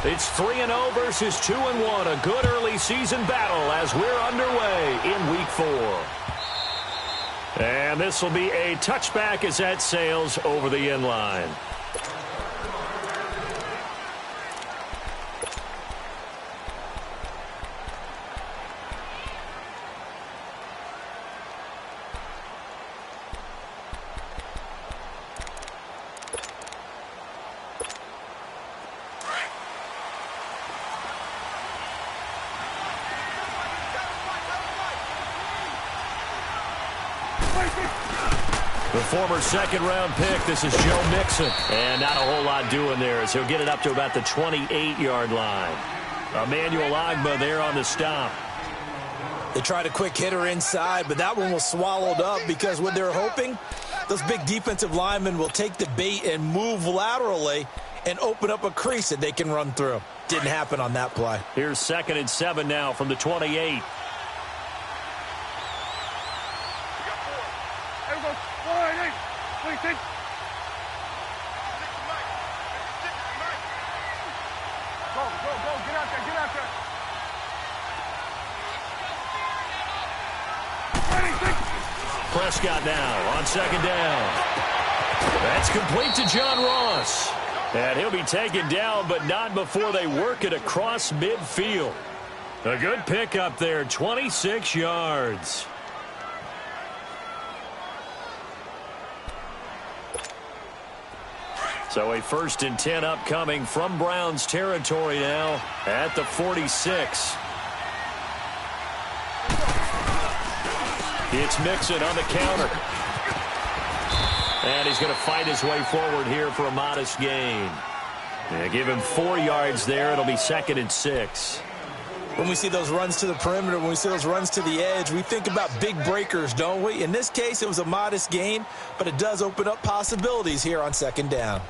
It's 3-0 versus 2-1. A good early season battle as we're underway in Week 4. And this will be a touchback as that sails over the end line. The former second-round pick, this is Joe Mixon. And not a whole lot doing there as he'll get it up to about the 28-yard line. Emmanuel Ogbah there on the stop. They tried a quick hitter inside, but that one was swallowed up because what they're hoping, those big defensive linemen will take the bait and move laterally and open up a crease that they can run through. Didn't happen on that play. Here's 2nd and 7 now from the 28. Prescott now on 2nd down. That's complete to John Ross. And he'll be taken down, but not before they work it across midfield. A good pickup there, 26 yards. So a 1st and 10 upcoming from Browns territory now at the 46. It's Mixon on the counter. And he's going to fight his way forward here for a modest gain. Give him 4 yards there. It'll be 2nd and 6. When we see those runs to the perimeter, when we see those runs to the edge, we think about big breakers, don't we? In this case, it was a modest gain, but it does open up possibilities here on 2nd down.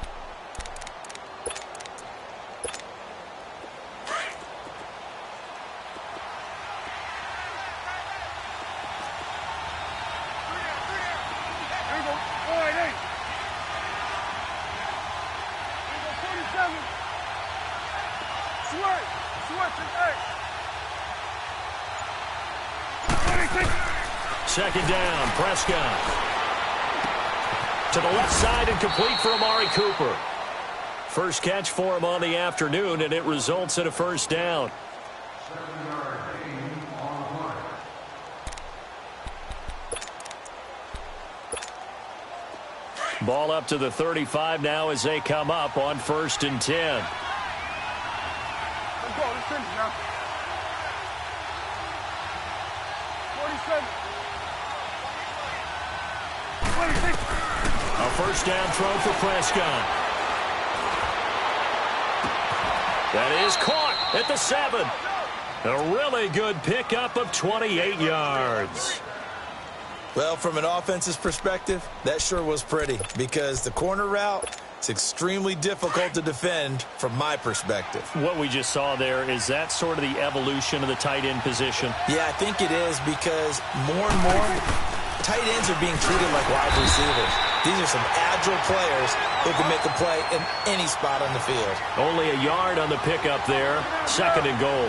Second down, Prescott. To the left side and complete for Amari Cooper. First catch for him on the afternoon, and it results in a 1st down. Ball up to the 35 now as they come up on 1st and 10. A 1st down throw for Prescott. That is caught at the 7. A really good pickup of 28 yards. Well, from an offense's perspective, that sure was pretty because the corner route, it's extremely difficult to defend from my perspective. What we just saw there, is that sort of the evolution of the tight end position? Yeah, I think it is because more and more tight ends are being treated like wide receivers. These are some agile players who can make a play in any spot on the field. Only a yard on the pickup there. 2nd and goal.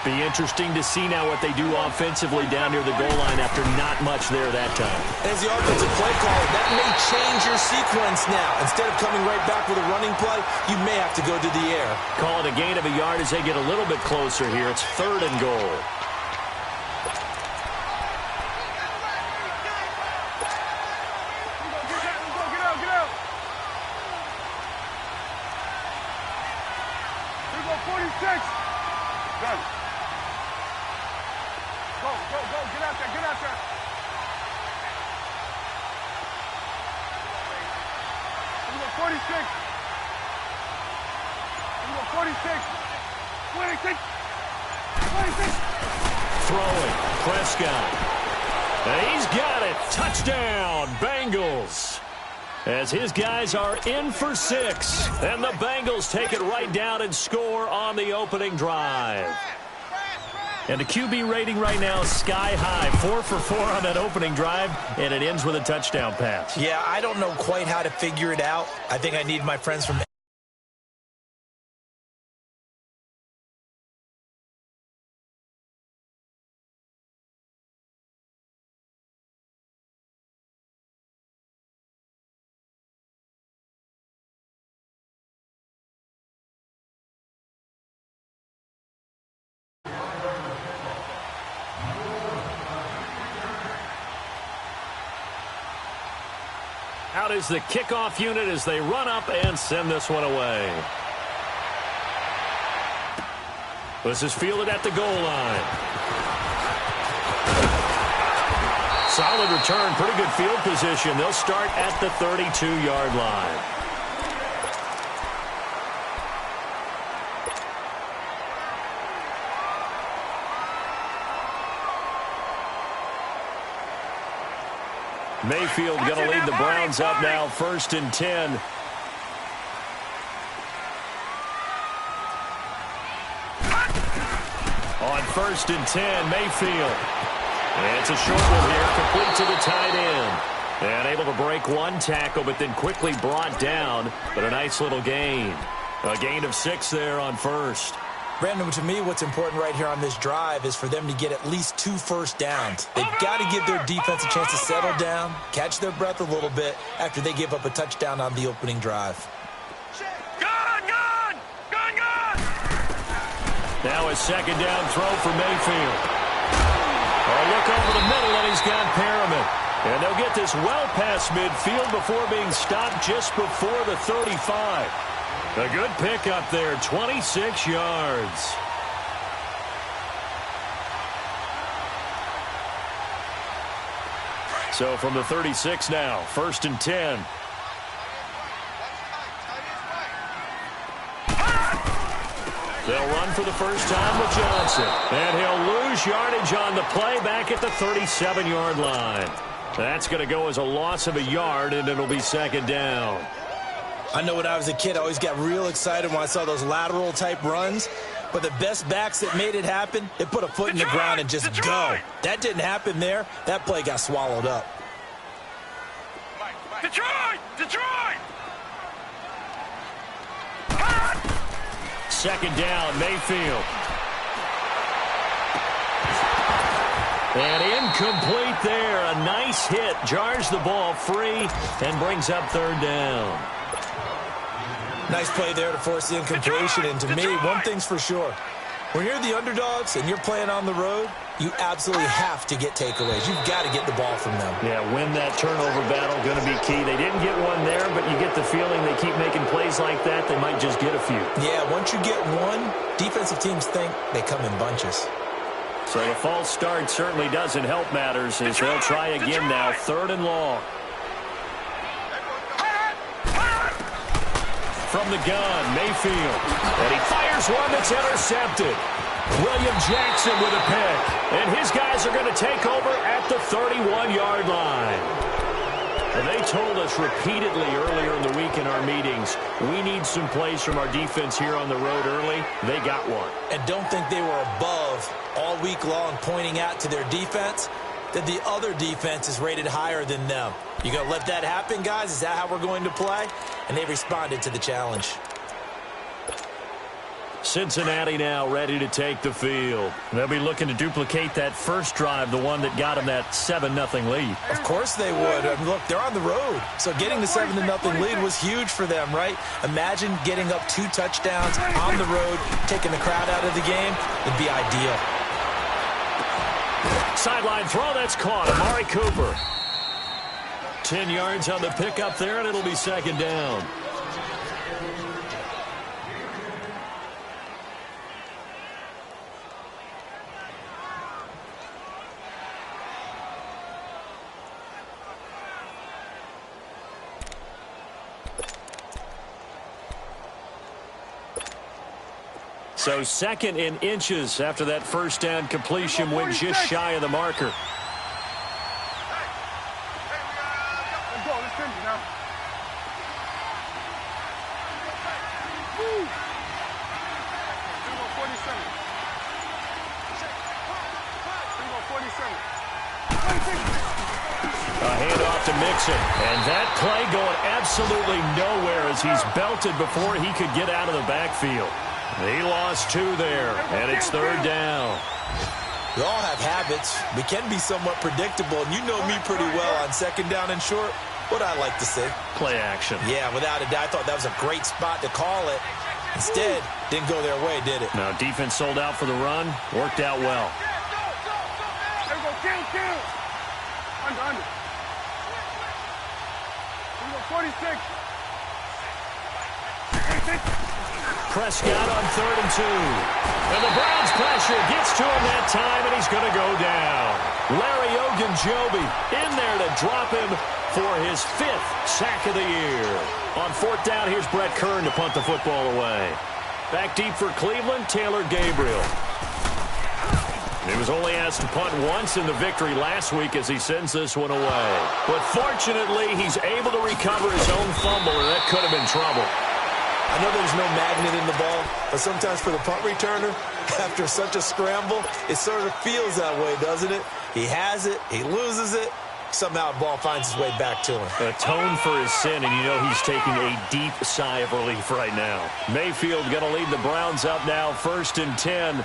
Be interesting to see now what they do offensively down near the goal line after not much there that time. As the offensive play caller, that may change your sequence now. Instead of coming right back with a running play, you may have to go to the air. Call it a gain of a yard as they get a little bit closer here. It's 3rd and goal. Throwing, Prescott. And he's got it. Touchdown, Bengals. As his guys are in for 6. And the Bengals take it right down and score on the opening drive. And the QB rating right now is sky high. 4 for 4 on that opening drive, and it ends with a touchdown pass. Yeah, I don't know quite how to figure it out. I think I need my friends from Out is the kickoff unit as they run up and send this one away. This is fielded at the goal line. Solid return, pretty good field position. They'll start at the 32-yard line. Mayfield going to lead the Browns up now, 1st and 10. On 1st and 10, Mayfield. And it's a short one here, complete to the tight end. And able to break one tackle, but then quickly brought down. But a nice little gain. A gain of 6 there on 1st. Brandon, to me, what's important right here on this drive is for them to get at least 2 first downs. They've got to give their defense a chance to settle down, catch their breath a little bit after they give up a touchdown on the opening drive. Now a 2nd down throw for Mayfield. A look over the middle, and he's got Perriman. And they'll get this well past midfield before being stopped just before the 35. A good pickup there, 26 yards. So from the 36 now, 1st and 10. They'll run for the first time with Johnson. And he'll lose yardage on the play back at the 37-yard line. That's going to go as a loss of a yard, and it'll be 2nd down. I know when I was a kid, I always got real excited when I saw those lateral-type runs. But the best backs that made it happen, they put a foot in the ground and just go. That didn't happen there. That play got swallowed up. Detroit! 2nd down, Mayfield. And incomplete there. A nice hit. Jars the ball free and brings up 3rd down. Nice play there to force the incompletion. And to me, one thing's for sure. When you're the underdogs and you're playing on the road, you absolutely have to get takeaways. You've got to get the ball from them. Yeah, win that turnover battle, going to be key. They didn't get one there, but you get the feeling they keep making plays like that, they might just get a few. Yeah, once you get one, defensive teams think they come in bunches. So the false start certainly doesn't help matters as they'll try again now, 3rd and long. From the gun, Mayfield. And he fires one that's intercepted. William Jackson with a pick. And his guys are going to take over at the 31-yard line. And they told us repeatedly earlier in the week in our meetings, we need some plays from our defense here on the road early. They got one. And don't think they were above all week long pointing out to their defense that the other defense is rated higher than them. You going to let that happen, guys? Is that how we're going to play? And they responded to the challenge. Cincinnati now ready to take the field. They'll be looking to duplicate that first drive, the one that got them that 7-0 lead. Of course they would. I mean, look, they're on the road. So getting the 7-0 lead was huge for them, right? Imagine getting up 2 touchdowns on the road, taking the crowd out of the game. It'd be ideal. Sideline throw, that's caught. Amari Cooper. 10 yards on the pickup there, and it'll be 2nd down. So 2nd in inches after that first down completion went just shy of the marker. A handoff to Mixon. And that play going absolutely nowhere as he's belted before he could get out of the backfield. He lost 2 there, and it's 3rd down. We all have habits. We can be somewhat predictable, and you know me pretty well on 2nd down and short. What I like to say. Play action. Yeah, without a doubt. I thought that was a great spot to call it. Instead, didn't go their way, did it? Now, defense sold out for the run. Worked out well. There we go. Kill. Under. 46. Prescott on 3rd and 2. And the Browns pressure gets to him that time, and he's going to go down. Larry Ogunjobi in there to drop him for his 5th sack of the year. On 4th down, here's Brett Kern to punt the football away. Back deep for Cleveland, Taylor Gabriel. He was only asked to punt once in the victory last week as he sends this one away. But fortunately, he's able to recover his own fumble, and that could have been trouble. I know there's no magnet in the ball, but sometimes for the punt returner, after such a scramble, it sort of feels that way, doesn't it? He has it, he loses it, somehow the ball finds its way back to him. Atone for his sin, and you know he's taking a deep sigh of relief right now. Mayfield going to lead the Browns up now, 1st and 10.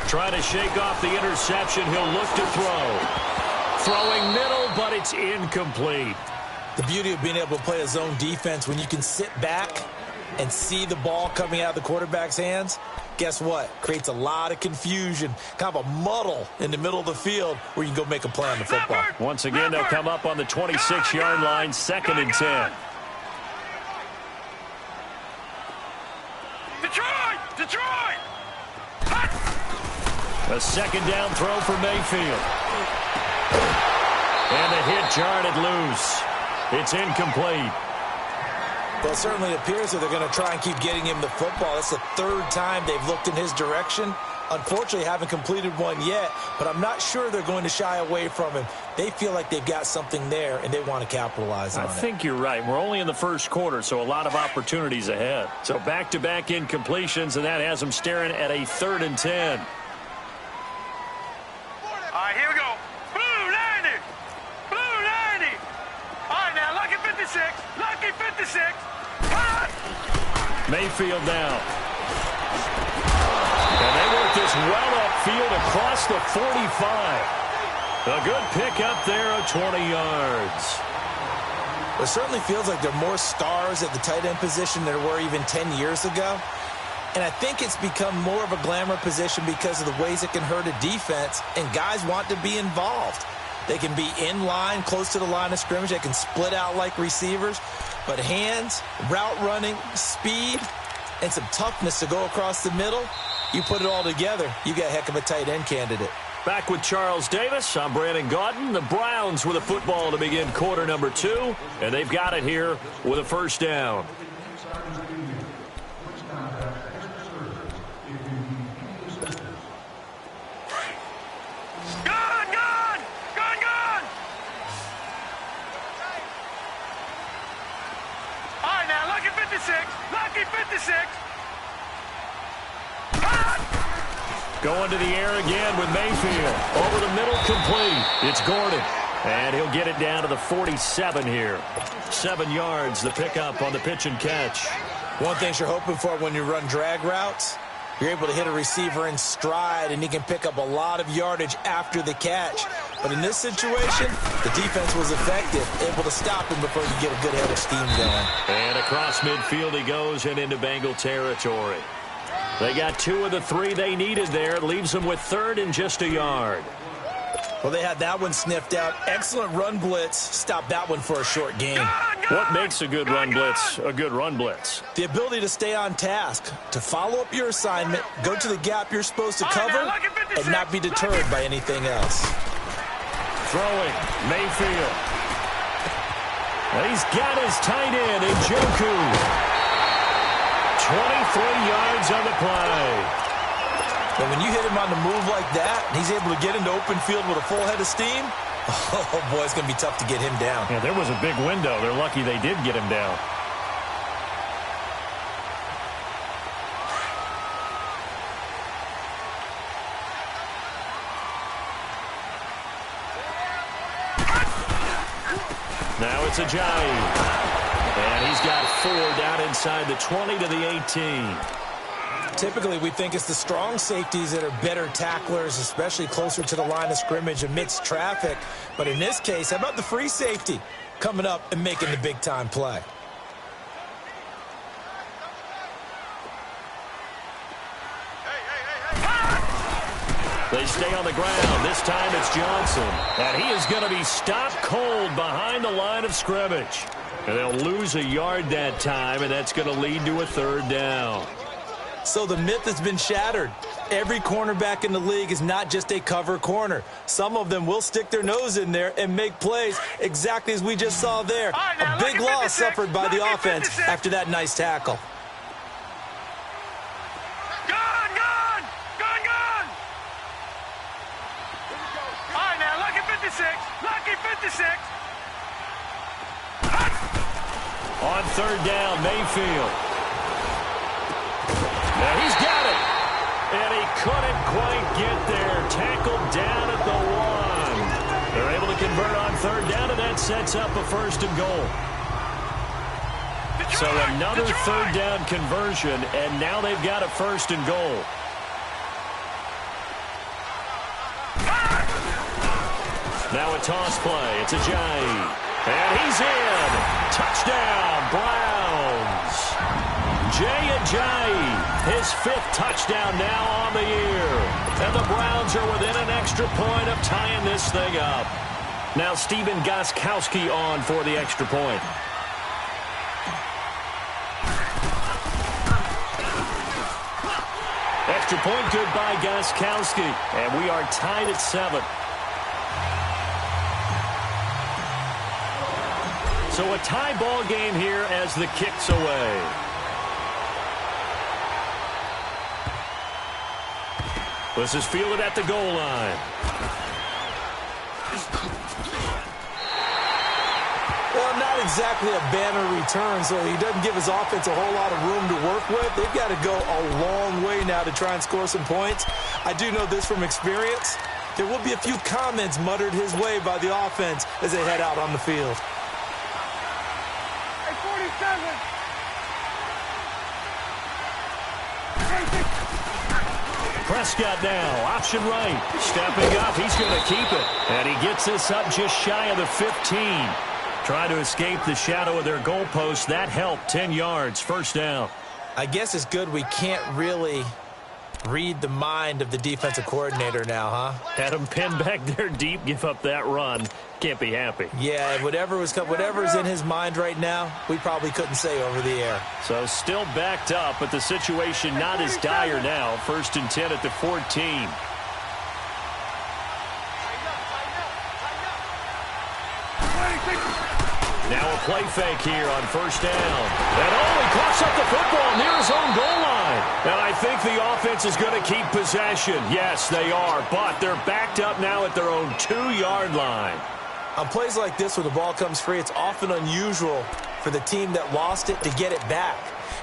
Trying to shake off the interception. He'll look to throw. Throwing middle, but it's incomplete. The beauty of being able to play a zone defense when you can sit back and see the ball coming out of the quarterback's hands, guess what? Creates a lot of confusion, kind of a muddle in the middle of the field where you can go make a play on the football. Once again, they'll come up on the 26-yard line, 2nd and 10. Detroit! A 2nd down throw for Mayfield. And the hit jarred it loose. It's incomplete. Well, it certainly appears that they're going to try and keep getting him the football. That's the 3rd time they've looked in his direction. Unfortunately, haven't completed one yet, but I'm not sure they're going to shy away from him. They feel like they've got something there, and they want to capitalize on it. I think you're right. We're only in the 1st quarter, so a lot of opportunities ahead. So back-to-back incompletions, and that has them staring at a 3rd and 10. All right, here we go. Blue 90. Blue 90. All right, now, lucky 56. Lucky 56. Cut! Mayfield now. And they work this well upfield across the 45. A good pickup there of 20 yards. It certainly feels like there are more stars at the tight end position than there were even 10 years ago. And I think it's become more of a glamour position because of the ways it can hurt a defense, and guys want to be involved. They can be in line, close to the line of scrimmage. They can split out like receivers. But hands, route running, speed, and some toughness to go across the middle, you put it all together, you got a heck of a tight end candidate. Back with Charles Davis, I'm Brandon Gaudin. The Browns with a football to begin quarter number 2, and they've got it here with a 1st down. All right, now, lucky 56. Lucky 56. Going to the air again with Mayfield. Over the middle, complete. It's Gordon. And he'll get it down to the 47 here. 7 yards, the pickup on the pitch and catch. One thing you're hoping for when you run drag routes, you're able to hit a receiver in stride, and he can pick up a lot of yardage after the catch. But in this situation, the defense was effective, able to stop him before you get a good head of steam going. And across midfield he goes and into Bengal territory. They got 2 of the 3 they needed there. It leaves them with 3rd and just a yard. Well, they had that one sniffed out. Excellent run blitz. Stopped that one for a short gain. What makes a good run blitz a good run blitz? The ability to stay on task, to follow up your assignment, go to the gap you're supposed to cover, and not be deterred by anything else. Throwing, Mayfield. He's got his tight end, Njoku. 23 yards on the play. But when you hit him on the move like that, and he's able to get into open field with a full head of steam, oh boy, it's going to be tough to get him down. Yeah, there was a big window. They're lucky they did get him down. Now it's Ajayi. And he's got 4 down inside the 20 to the 18. Typically, we think it's the strong safeties that are better tacklers, especially closer to the line of scrimmage amidst traffic. But in this case, how about the free safety coming up and making the big-time play? They stay on the ground. This time it's Johnson. And he is going to be stopped cold behind the line of scrimmage. And they'll lose a yard that time, and that's going to lead to a third down. So the myth has been shattered. Every cornerback in the league is not just a cover corner. Some of them will stick their nose in there and make plays exactly as we just saw there. A big loss suffered by the offense after that nice tackle. Gone, gone! Gone, gone! All right, now, lucky 56. Lucky 56. On third down, Mayfield. And he's got it. And he couldn't quite get there. Tackled down at the 1. They're able to convert on third down, and that sets up a first and goal. So another third down conversion, and now they've got a first and goal. Now a toss play. It's Ajayi. And he's in. Touchdown, Browns. Jay Ajayi, his 5th touchdown now on the year. And the Browns are within an extra point of tying this thing up. Now Stephen Gostkowski on for the extra point. Extra point good by Gostkowski. And we are tied at 7. So a tie ball game here as the kick's away. This is fielded at the goal line. Well, not exactly a banner return, so he doesn't give his offense a whole lot of room to work with. They've got to go a long way now to try and score some points. I do know this from experience. There will be a few comments muttered his way by the offense as they head out on the field. Prescott now, option right. Stepping up, he's going to keep it. And he gets this up just shy of the 15. Trying to escape the shadow of their goalpost. That helped, 10 yards, first down. I guess it's good we can't really read the mind of the defensive coordinator now, huh? Had him pinned back there deep, give up that run. Can't be happy. Yeah, whatever's in his mind right now, we probably couldn't say over the air. So still backed up, but the situation not as dire now. 1st and 10 at the 14. Now a play fake here on first down. And he coughs up the football near his own goal line. And I think the offense is going to keep possession. Yes, they are, but they're backed up now at their own 2-yard line. On plays like this where the ball comes free, it's often unusual for the team that lost it to get it back.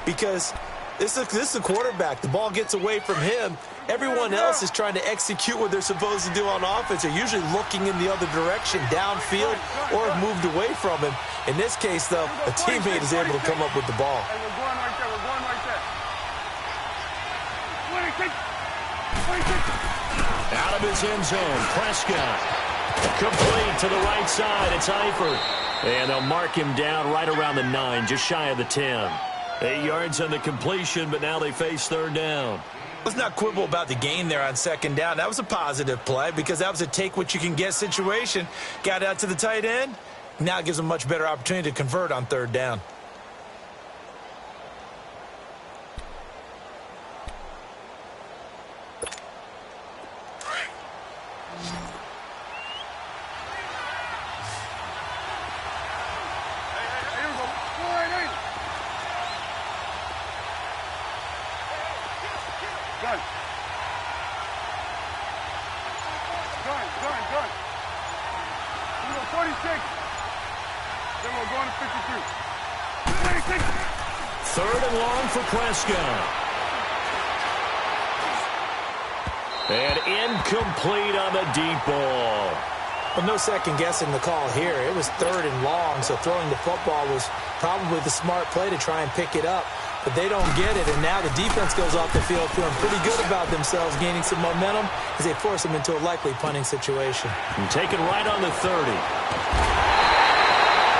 Because this is a quarterback. The ball gets away from him. Everyone else is trying to execute what they're supposed to do on offense. They're usually looking in the other direction, downfield, or have moved away from him. In this case, though, a teammate is able to come up with the ball. Hey, we're going right there. We're going right there. Out of his end zone, Prescott. Complete to the right side. It's Eifert. And they'll mark him down right around the 9, just shy of the 10. 8 yards on the completion, but now they face third down. Let's not quibble about the gain there on second down. That was a positive play because that was a take-what-you-can-get situation. Got out to the tight end. Now it gives them a much better opportunity to convert on third down. Third and long for Prescott. And incomplete on the deep ball. Well, no second guessing the call here. It was third and long, so throwing the football was probably the smart play to try and pick it up. But they don't get it, and now the defense goes off the field feeling pretty good about themselves, gaining some momentum as they force them into a likely punting situation. And taken right on the 30.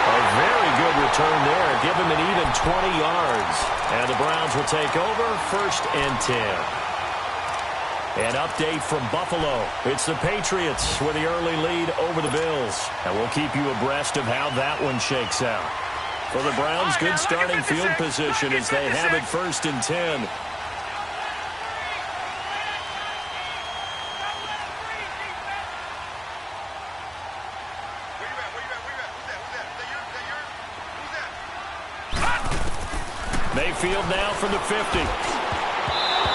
A very good return there. Give him an even 20 yards. And the Browns will take over, 1st and 10. An update from Buffalo. It's the Patriots with the early lead over the Bills. And we'll keep you abreast of how that one shakes out. For the Browns, good starting field position as they have it 1st and 10. Mayfield now from the 50.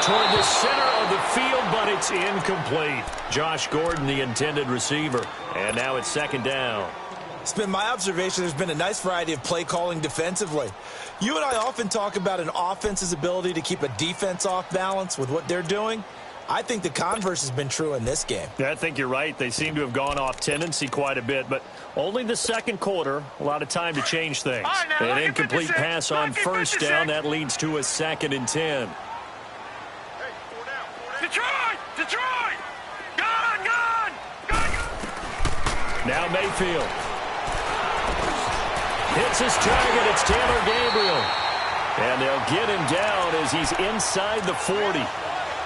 Toward the center of the field, but it's incomplete. Josh Gordon, the intended receiver. And now it's 2nd down. It's been my observation there's been a nice variety of play calling defensively. You and I often talk about an offense's ability to keep a defense off balance with what they're doing. I think the converse has been true in this game. Yeah, I think you're right. They seem to have gone off tendency quite a bit, but only the 2nd quarter, a lot of time to change things. An incomplete pass on 1st down, that leads to a 2nd and 10. Detroit! Detroit! Gone! Gone! Gone! Now Mayfield. Hits his target. It's Taylor Gabriel. And they'll get him down as he's inside the 40.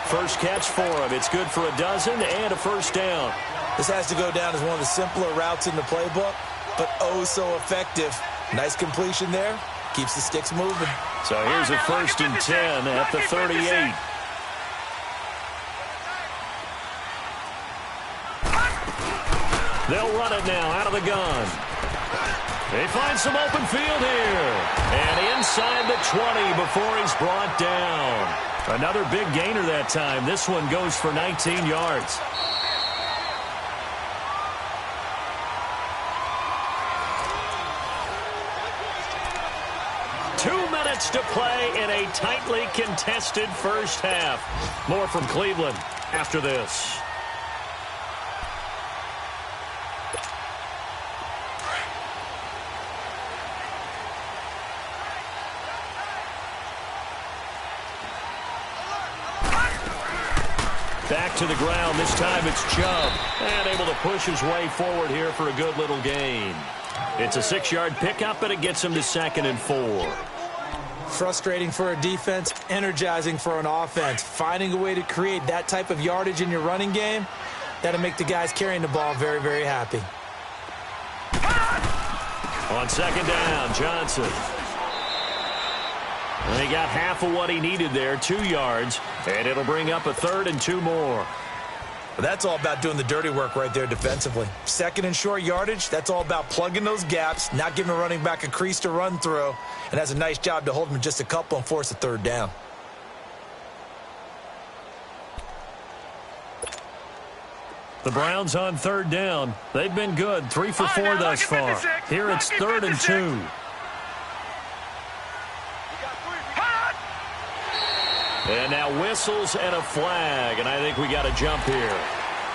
First catch for him. It's good for a dozen and a 1st down. This has to go down as one of the simpler routes in the playbook, but oh so effective. Nice completion there. Keeps the sticks moving. So here's a 1st and 10 at the 38. They'll run it now out of the gun. They find some open field here. And inside the 20 before he's brought down. Another big gainer that time. This one goes for 19 yards. Minutes to play in a tightly contested first half. More from Cleveland after this. Back to the ground. This time it's Chubb. And able to push his way forward here for a good little gain. It's a 6-yard pickup, but it gets him to 2nd and 4. Frustrating for a defense, energizing for an offense. Finding a way to create that type of yardage in your running game, that'll make the guys carrying the ball very, very happy. On 2nd down, Johnson. And he got half of what he needed there, 2 yards, and it'll bring up a 3rd and 2 more. That's all about doing the dirty work right there defensively. 2nd and short yardage, that's all about plugging those gaps, not giving a running back a crease to run through, and has a nice job to hold him just a couple and force a 3rd down. The Browns on 3rd down. They've been good, 3 for 4 thus far. Here it's 3rd and 2. And now whistles and a flag, and I think we got a jump here.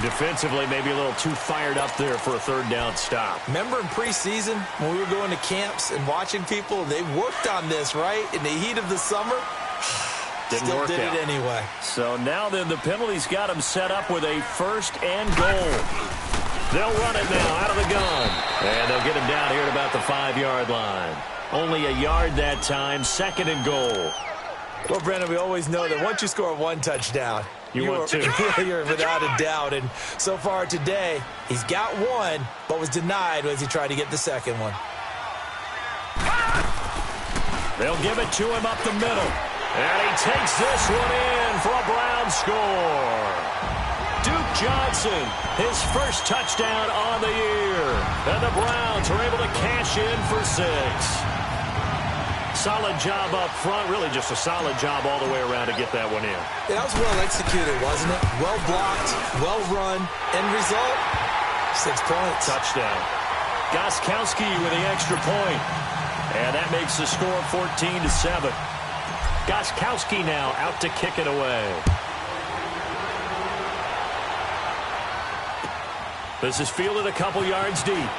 Defensively, maybe a little too fired up there for a 3rd down stop. Remember in preseason when we were going to camps and watching people, they worked on this, right? In the heat of the summer, still did it anyway. So now then the penalty's got him set up with a 1st and goal. They'll run it now out of the gun. And they'll get him down here at about the 5-yard line. Only a yard that time, 2nd and goal. Well, Brandon, we always know that once you score 1 touchdown, you're without a doubt. And so far today, he's got 1, but was denied as he tried to get the 2nd one. They'll give it to him up the middle. And he takes this one in for a Brown score. Duke Johnson, his first touchdown on the year. And the Browns are able to cash in for 6. Solid job up front, really just a solid job all the way around to get that one in. Yeah, that was well executed, wasn't it? Well blocked, well run. End result, 6 points. Touchdown. Gostkowski with the extra point. And that makes the score 14-7. Gostkowski now out to kick it away. This is fielded a couple yards deep.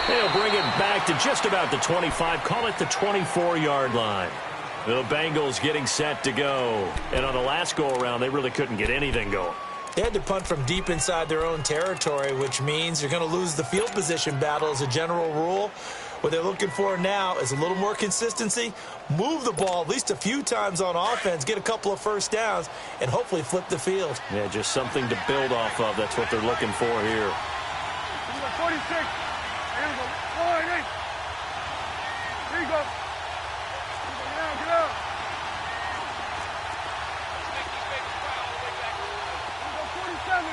They'll bring it back to just about the 25. Call it the 24-yard line. The Bengals getting set to go. And on the last go-around, they really couldn't get anything going. They had to punt from deep inside their own territory, which means you're going to lose the field position battle as a general rule. What they're looking for now is a little more consistency, move the ball at least a few times on offense, get a couple of first downs, and hopefully flip the field. Yeah, just something to build off of. That's what they're looking for here. 46. Here we go. All right, here you go. Get out. Here we go, 47.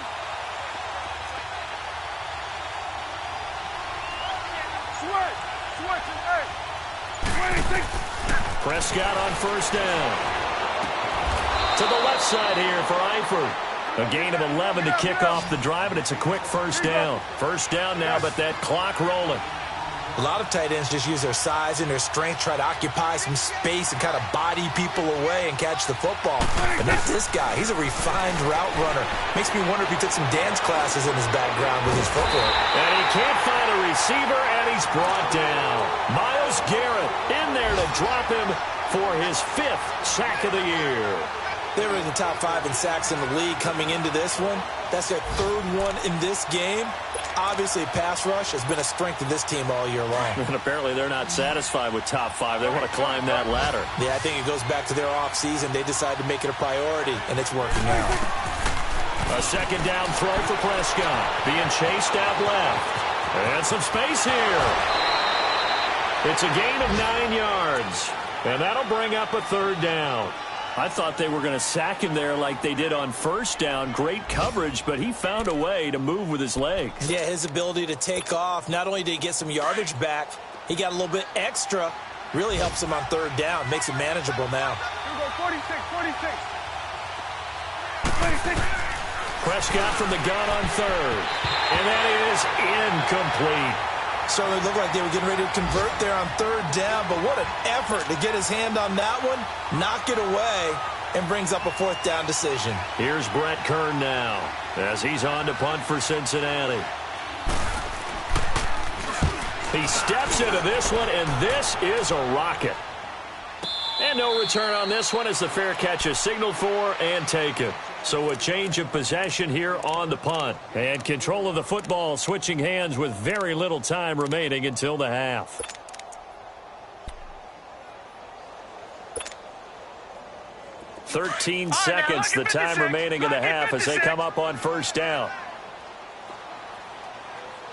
Switch, hey. 26. Prescott on first down. To the left side here for Eifert. A gain of 11 to kick off the drive, and it's a quick first down. First down now, but that clock rolling. A lot of tight ends just use their size and their strength, try to occupy some space and kind of body people away and catch the football. But not this guy. He's a refined route runner. Makes me wonder if he took some dance classes in his background with his footwork. And he can't find a receiver, and he's brought down. Myles Garrett in there to drop him for his 5th sack of the year. They were in the top 5 in sacks in the league coming into this one. That's their 3rd one in this game. Obviously, pass rush has been a strength of this team all year long. And apparently they're not satisfied with top 5. They want to climb that ladder. Yeah, I think it goes back to their offseason. They decided to make it a priority, and it's working out. A second down throw for Prescott. Being chased out left. And some space here. It's a gain of 9 yards. And that'll bring up a 3rd down. I thought they were going to sack him there like they did on first down. Great coverage, but he found a way to move with his legs. Yeah, his ability to take off, not only did he get some yardage back, he got a little bit extra. Really helps him on 3rd down, makes it manageable now. Here we go, 46. Prescott from the gun on 3rd. And that is incomplete. Certainly looked like they were getting ready to convert there on 3rd down, but what an effort to get his hand on that one, knock it away, and brings up a 4th down decision. Here's Brett Kern now as he's on to punt for Cincinnati. He steps into this one, and this is a rocket. And no return on this one as the fair catch is signaled for and taken. So a change of possession here on the punt. And control of the football switching hands with very little time remaining until the half. Thirteen seconds, the time remaining in the half as they come up on first down.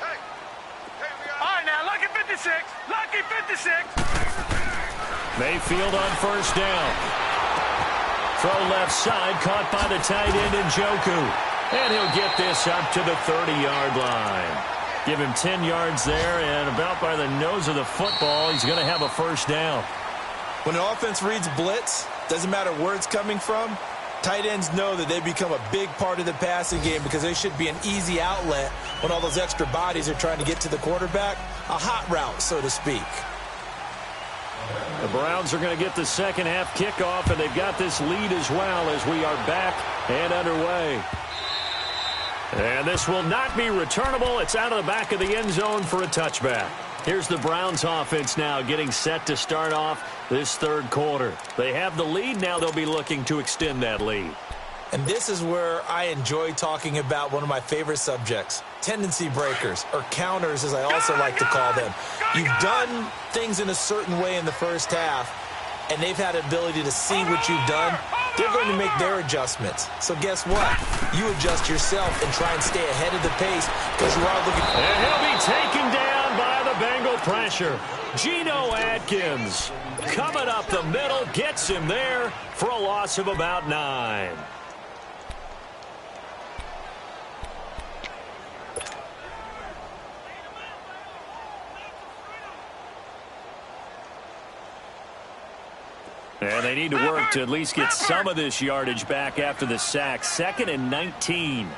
All right, now, lucky 56. Lucky 56. Mayfield on first down. Throw left side, caught by the tight end Njoku. And he'll get this up to the 30-yard line. Give him 10 yards there, and about by the nose of the football, he's going to have a first down. When an offense reads blitz, doesn't matter where it's coming from, tight ends know that they become a big part of the passing game because they should be an easy outlet when all those extra bodies are trying to get to the quarterback. A hot route, so to speak. The Browns are going to get the second half kickoff, and they've got this lead as well as we are back and underway. And this will not be returnable. It's out of the back of the end zone for a touchback. Here's the Browns offense now getting set to start off this 3rd quarter. They have the lead. Now they'll be looking to extend that lead. And this is where I enjoy talking about one of my favorite subjects, tendency breakers, or counters as I also like to call them. You've done things in a certain way in the first half, and they've had an ability to see what you've done. They're going to make their adjustments. So guess what? You adjust yourself and try and stay ahead of the pace because you are looking. And he'll be taken down by the Bengal pressure. Geno Atkins coming up the middle, gets him there for a loss of about 9. And they need to work to at least get some of this yardage back after the sack. 2nd and 19.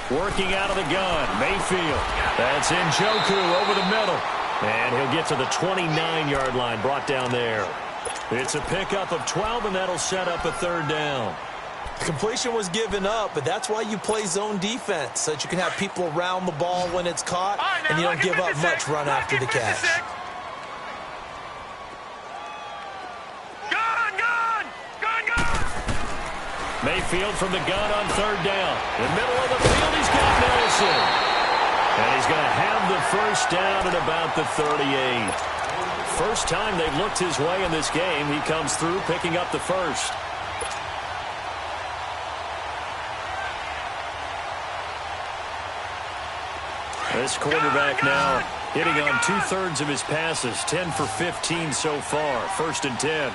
Working out of the gun, Mayfield. That's Njoku over the middle. And he'll get to the 29-yard line, brought down there. It's a pickup of 12, and that'll set up a 3rd down. Completion was given up, but that's why you play zone defense, so that you can have people around the ball when it's caught, and you don't give up much run after the catch. Mayfield from the gun on 3rd down. In the middle of the field, he's got Nelson. And he's going to have the first down at about the 38. First time they've looked his way in this game. He comes through picking up the first. This quarterback now hitting on 2/3 of his passes, 10 for 15 so far. 1st and 10.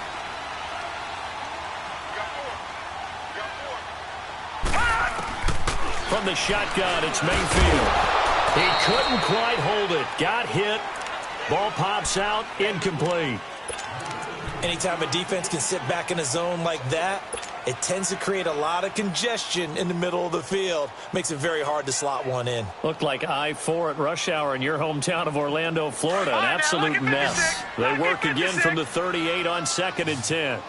From the shotgun, it's Mayfield. He couldn't quite hold it. Got hit. Ball pops out, incomplete. Anytime a defense can sit back in a zone like that, it tends to create a lot of congestion in the middle of the field. Makes it very hard to slot one in. Looked like I-4 at rush hour in your hometown of Orlando, Florida. An absolute mess. They work again from the 38 on 2nd and 10.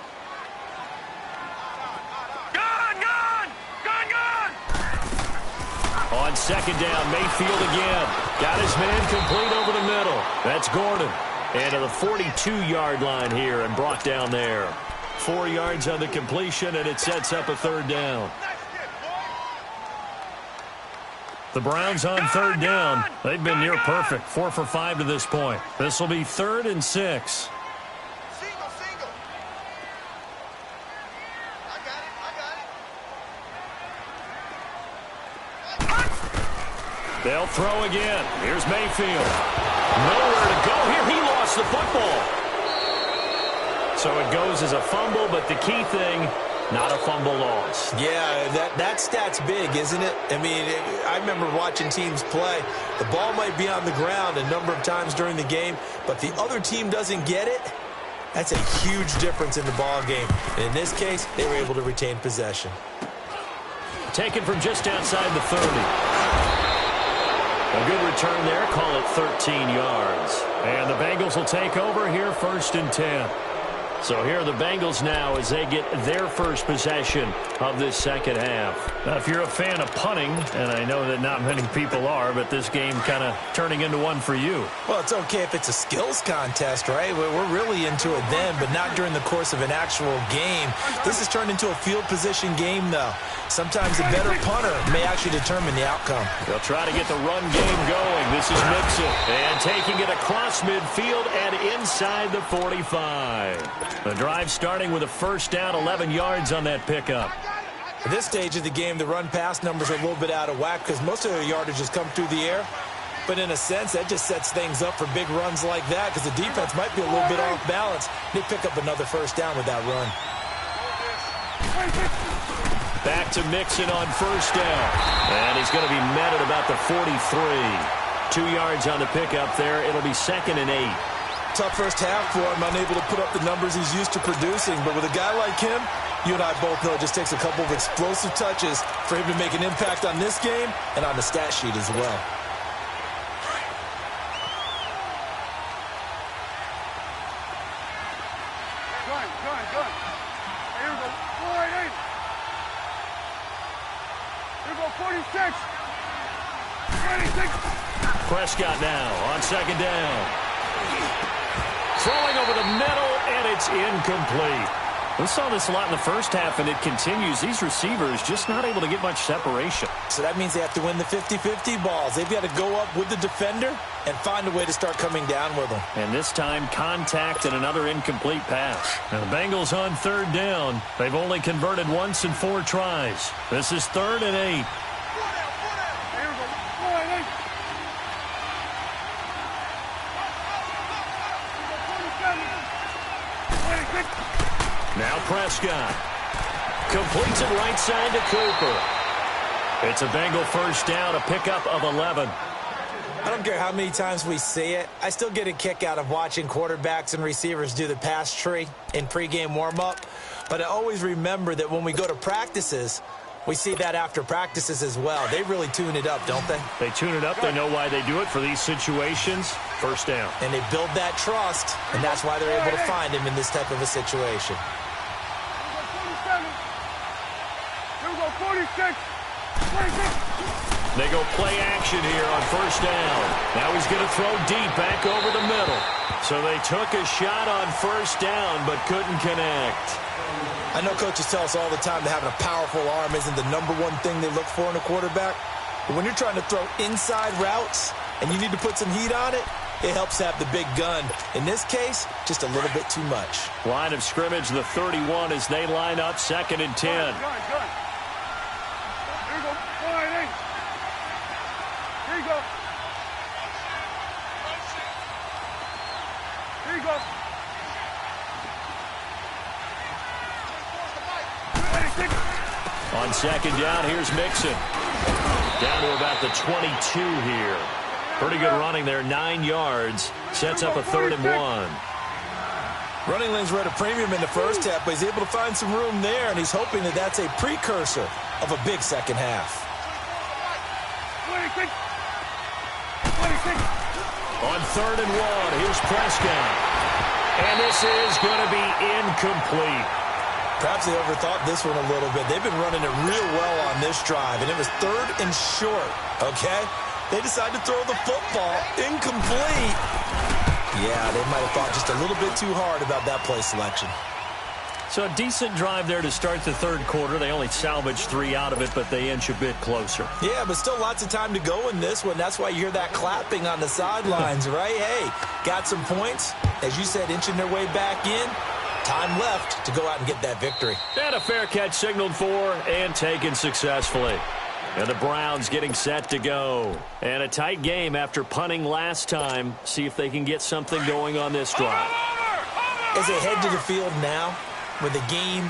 On 2nd down, Mayfield again. Got his man complete over the middle. That's Gordon. And to the 42-yard line here and brought down there. 4 yards on the completion, and it sets up a 3rd down. The Browns on 3rd down. They've been near perfect. 4 for 5 to this point. This will be 3rd and 6. They'll throw again. Here's Mayfield. Nowhere to go here. He lost the football. So it goes as a fumble, but the key thing, not a fumble loss. Yeah, that stat's big, isn't it? I mean, I remember watching teams play. The ball might be on the ground a number of times during the game, but the other team doesn't get it. That's a huge difference in the ball game. And in this case, they were able to retain possession. Taken from just outside the 30. A good return there. Call it 13 yards. And the Bengals will take over here 1st and 10. So here are the Bengals now as they get their first possession of this 2nd half. Now, if you're a fan of punting, and I know that not many people are, but this game kind of turning into one for you. Well, it's okay if it's a skills contest, right? We're really into it then, but not during the course of an actual game. This has turned into a field position game, though. Sometimes the better punter may actually determine the outcome. They'll try to get the run game going. This is Mixon. And taking it across midfield and inside the 45. The drive starting with a 1st down, 11 yards on that pickup. At this stage of the game, the run-pass numbers are a little bit out of whack because most of their yardage has come through the air. But in a sense, that just sets things up for big runs like that because the defense might be a little bit off balance. They pick up another 1st down with that run. Back to Mixon on 1st down. And he's going to be met at about the 43. 2 yards on the pickup there. It'll be 2nd and 8. Tough first half for him, unable to put up the numbers he's used to producing. But with a guy like him, you and I both know it just takes a couple of explosive touches for him to make an impact on this game and on the stat sheet as well. Good. Here we go. 488. Here we go. 46. 26. Prescott now on 2nd down. Throwing over the middle, and it's incomplete. We saw this a lot in the first half, and it continues. These receivers just not able to get much separation. So that means they have to win the 50-50 balls. They've got to go up with the defender and find a way to start coming down with them. And this time, contact and another incomplete pass. And the Bengals on 3rd down. They've only converted once in 4 tries. This is 3rd and 8. Now Prescott completes it right side to Cooper. It's a Bengal 1st down, a pickup of 11. I don't care how many times we see it. I still get a kick out of watching quarterbacks and receivers do the pass tree in pregame warm-up. But I always remember that when we go to practices, we see that after practices as well. They really tune it up, don't they? They tune it up. They know why they do it for these situations. 1st down. And they build that trust, and that's why they're able to find him in this type of a situation. 46. They go play action here on 1st down. Now he's going to throw deep back over the middle. So they took a shot on 1st down but couldn't connect. I know coaches tell us all the time that having a powerful arm isn't the #1 thing they look for in a quarterback. But when you're trying to throw inside routes and you need to put some heat on it, it helps have the big gun. In this case, just a little bit too much. Line of scrimmage, the 31 as they line up, 2nd and 10. Gun. Here you go. Here you go. Here you go. On 2nd down, here's Mixon. Down to about the 22 here. Pretty good running there, 9 yards. Sets up a 3rd and 1. Running lanes were at a premium in the first half, but he's able to find some room there, and he's hoping that that's a precursor of a big second half. 26. On 3rd and 1, here's Prescott. And this is going to be incomplete. Perhaps they overthought this one a little bit. They've been running it real well on this drive, and it was 3rd and short, okay? They decided to throw the football incomplete. Yeah, they might have thought just a little bit too hard about that play selection. So a decent drive there to start the 3rd quarter. They only salvaged 3 out of it, but they inch a bit closer. Yeah, but still lots of time to go in this one. That's why you hear that clapping on the sidelines, right? Hey, got some points. As you said, inching their way back in. Time left to go out and get that victory. And a fair catch signaled for and taken successfully. And the Browns getting set to go. And a tight game after punting last time. See if they can get something going on this drive. As they head to the field now, with the game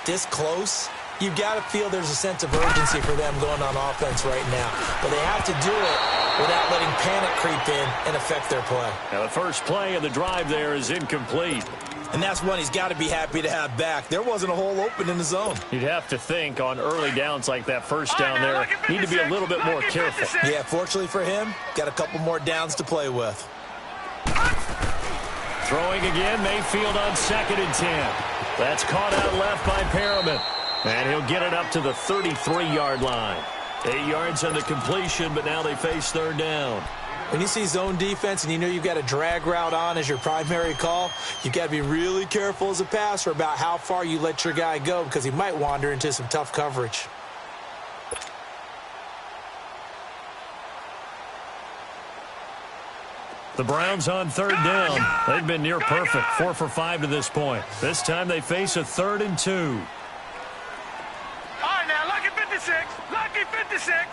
this close, you've got to feel there's a sense of urgency for them going on offense right now. But they have to do it without letting panic creep in and affect their play. Now the first play of the drive there is incomplete. And that's one he's got to be happy to have back. There wasn't a hole open in the zone. You'd have to think on early downs like that first down there, need to be a little bit more careful. Yeah, fortunately for him, got a couple more downs to play with. Throwing again, Mayfield on 2nd and 10. That's caught out left by Perriman. And he'll get it up to the 33-yard line. 8 yards on the completion, but now they face 3rd down. When you see zone defense and you know you've got a drag route on as your primary call, you've got to be really careful as a passer about how far you let your guy go because he might wander into some tough coverage. The Browns on 3rd down. They've been near perfect, 4 for 5 to this point. This time they face a 3rd and 2. All right, now, lucky 56. Lucky 56.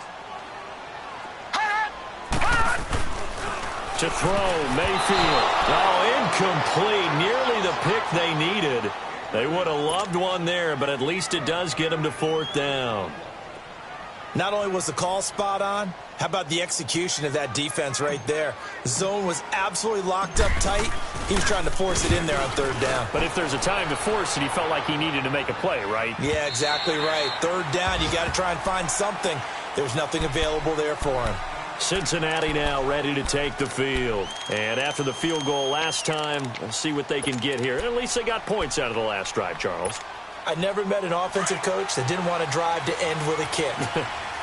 To throw, Mayfield. Oh, incomplete. Nearly the pick they needed. They would have loved one there, but at least it does get them to 4th down. Not only was the call spot on, how about the execution of that defense right there? The zone was absolutely locked up tight. He was trying to force it in there on 3rd down. But if there's a time to force it, he felt like he needed to make a play, right? Yeah, exactly right. 3rd down, you got to try and find something. There's nothing available there for him. Cincinnati now ready to take the field. And after the field goal last time, we'll see what they can get here. At least they got points out of the last drive, Charles. I never met an offensive coach that didn't want to drive to end with a kick.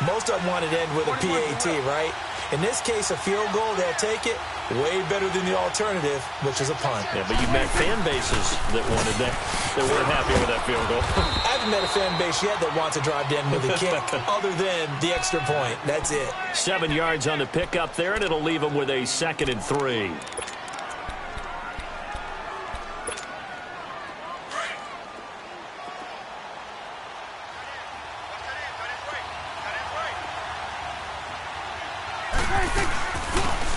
Most of them wanted to end with a PAT, right? In this case, a field goal, they'll take it. Way better than the alternative, which is a punt. Yeah, but you met fan bases that wanted that weren't happy with that field goal. I haven't met a fan base yet that wants to drive to end with a kick other than the extra point. That's it. 7 yards on the pickup there, and it'll leave them with a 2nd and 3.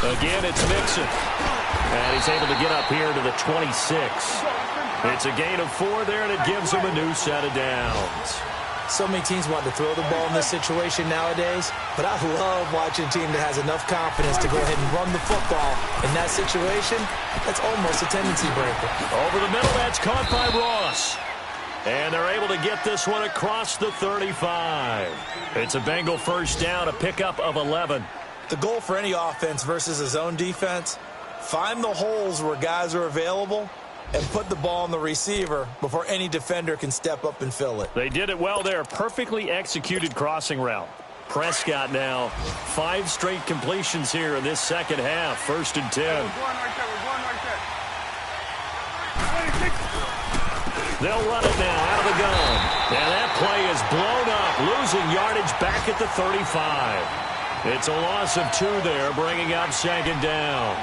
Again, it's Mixon. And he's able to get up here to the 26. It's a gain of 4 there, and it gives him a new set of downs. So many teams want to throw the ball in this situation nowadays, but I love watching a team that has enough confidence to go ahead and run the football. In that situation, that's almost a tendency breaker. Over the middle, that's caught by Ross. And they're able to get this one across the 35. It's a Bengal 1st down, a pickup of 11. The goal for any offense versus a zone defense, find the holes where guys are available and put the ball on the receiver before any defender can step up and fill it. They did it well there. Perfectly executed crossing route. Prescott now, 5 straight completions here in this second half. 1st and 10. We're going right there. 26. They'll run it now out of the gun. And that play is blown up, losing yardage back at the 35. It's a loss of 2 there, bringing up second down.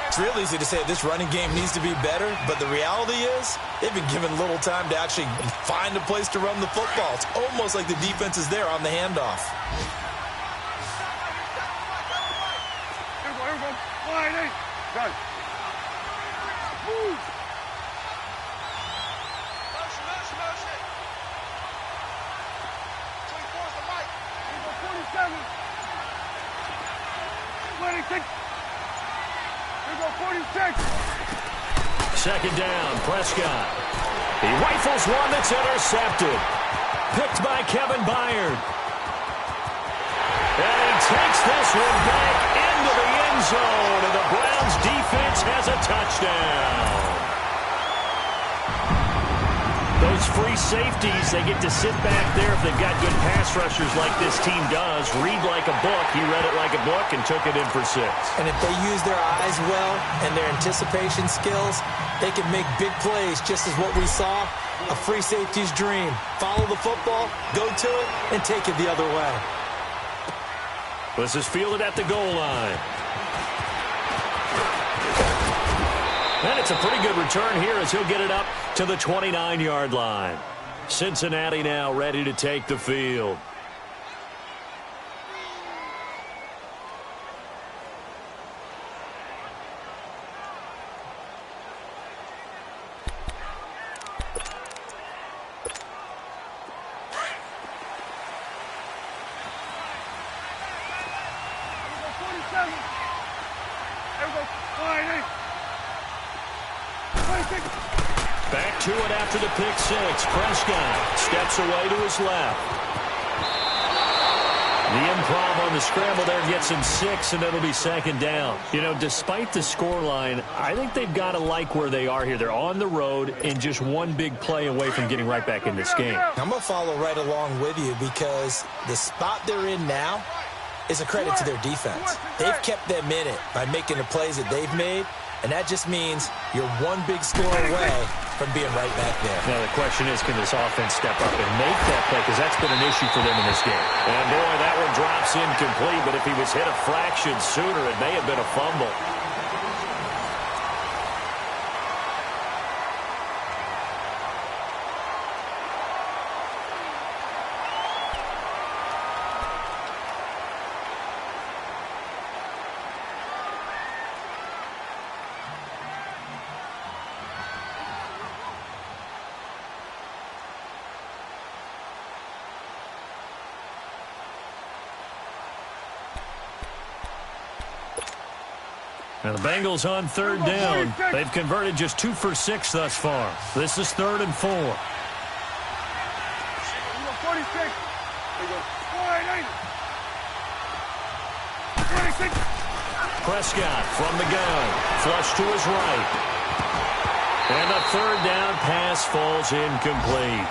It's real easy to say this running game needs to be better, but the reality is they've been given little time to actually find a place to run the football. It's almost like the defense is there on the handoff. Here we go. Wide eight. Got it. Move. Motion. 24's the mic. Here we go. 47. 26. Here we go. 46. Second down, Prescott. He rifles one that's intercepted. Picked by Kevin Byard. And he takes this one back into the end zone, and the Browns defense has a touchdown. Those free safeties, they get to sit back there if they've got good pass rushers like this team does. Read like a book. He read it like a book and took it in for 6. And if they use their eyes well and their anticipation skills, they can make big plays, just as what we saw, a free safety's dream. Follow the football, go to it, and take it the other way. This is fielded at the goal line. And it's a pretty good return here as he'll get it up to the 29-yard line. Cincinnati now ready to take the field. Back to it after the pick 6. Prescott steps away to his left. The improv on the scramble there gets him 6, and it'll be second down. You know, despite the scoreline, I think they've got to like where they are here. They're on the road and just one big play away from getting right back in this game. I'm going to follow right along with you because the spot they're in now is a credit to their defense. They've kept them in it by making the plays that they've made, and that just means you're one big score away from being right back there. Now the question is, can this offense step up and make that play? Because that's been an issue for them in this game. And boy, that one drops incomplete, but if he was hit a fraction sooner, it may have been a fumble. Now the Bengals on third down. They've converted just 2 for 6 thus far. This is 3rd and 4. 46. Prescott from the gun. Flush to his right. And the 3rd down pass falls incomplete.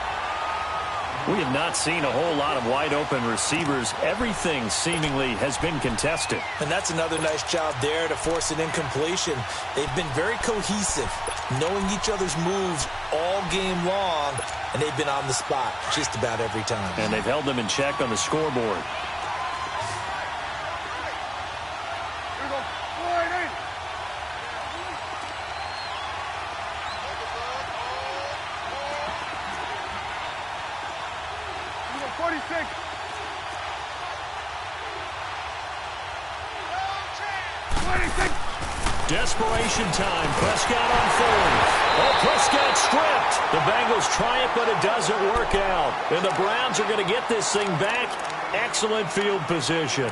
We have not seen a whole lot of wide-open receivers. Everything seemingly has been contested. And that's another nice job there to force an incompletion. They've been very cohesive, knowing each other's moves all game long, and they've been on the spot just about every time. And they've held them in check on the scoreboard. Desperation time. Prescott on 4th. Oh, Prescott stripped. The Bengals try it, but it doesn't work out. And the Browns are going to get this thing back. Excellent field position.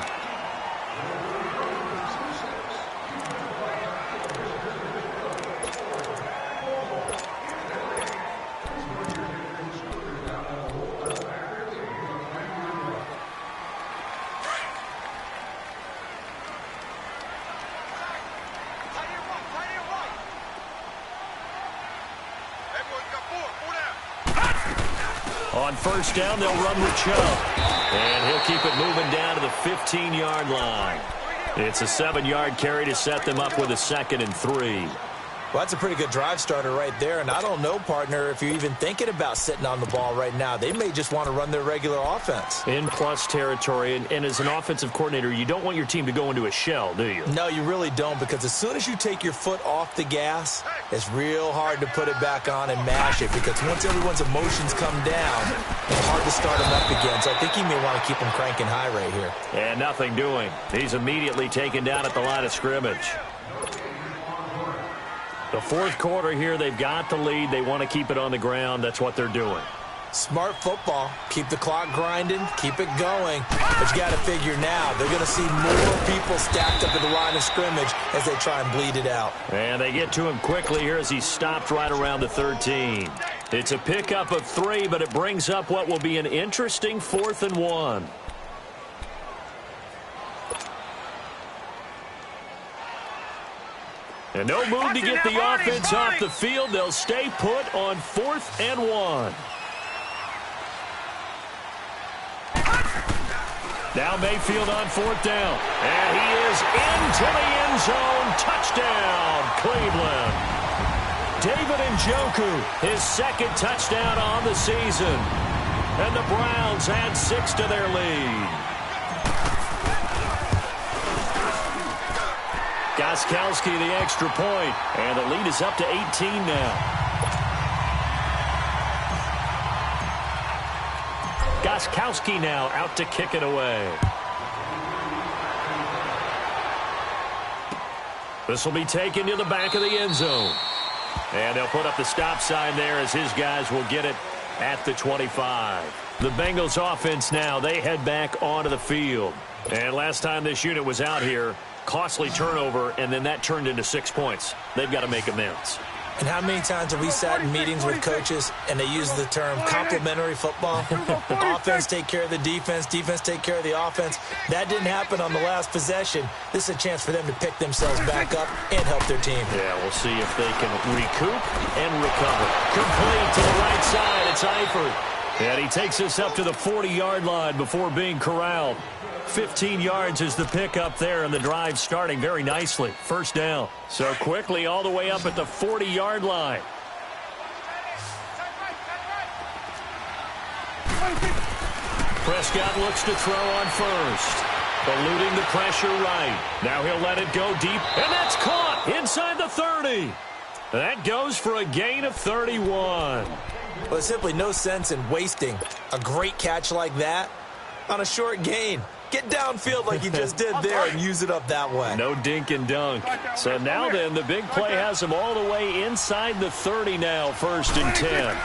On first down, they'll run with Chubb. And he'll keep it moving down to the 15-yard line. It's a 7-yard carry to set them up with a 2nd and 3. Well, that's a pretty good drive starter right there, and I don't know, partner, if you're even thinking about sitting on the ball right now. They may just want to run their regular offense. In plus territory, and as an offensive coordinator, you don't want your team to go into a shell, do you? No, you really don't, because as soon as you take your foot off the gas, it's real hard to put it back on and mash it, because once everyone's emotions come down, it's hard to start them up again. So I think he may want to keep them cranking high right here. And nothing doing. He's immediately taken down at the line of scrimmage. The fourth quarter here, they've got the lead. They want to keep it on the ground. That's what they're doing. Smart football. Keep the clock grinding. Keep it going. But you got to figure now, they're going to see more people stacked up at the line of scrimmage as they try and bleed it out. And they get to him quickly here as he stopped right around the 13. It's a pickup of 3, but it brings up what will be an interesting 4th and 1. And no move to get the offense off the field. They'll stay put on 4th and 1. Now Mayfield on 4th down. And he is into the end zone. Touchdown, Cleveland. David Njoku, his 2nd touchdown on the season. And the Browns add 6 to their lead. Gostkowski the extra point, and the lead is up to 18 now. Gostkowski now out to kick it away. This will be taken to the back of the end zone. And they'll put up the stop sign there as his guys will get it at the 25. The Bengals offense now, they head back onto the field. And last time this unit was out here, costly turnover, and then that turned into 6 points. They've got to make amends. And how many times have we sat in meetings with coaches and they use the term complementary football? Offense take care of the defense, defense take care of the offense. That didn't happen on the last possession. This is a chance for them to pick themselves back up and help their team. Yeah, we'll see if they can recoup and recover. Complete to the right side. It's Eifert. And he takes us up to the 40-yard line before being corralled. 15 yards is the pickup there, and the drive starting very nicely. First down. So quickly all the way up at the 40-yard line. Prescott looks to throw on first. Eluding the pressure right. Now he'll let it go deep, and that's caught inside the 30. That goes for a gain of 31. Well, there's simply no sense in wasting a great catch like that on a short gain. Get downfield like you just did there and use it up that way. No dink and dunk. So now then, the big play has him all the way inside the 30 now, 1st and 10.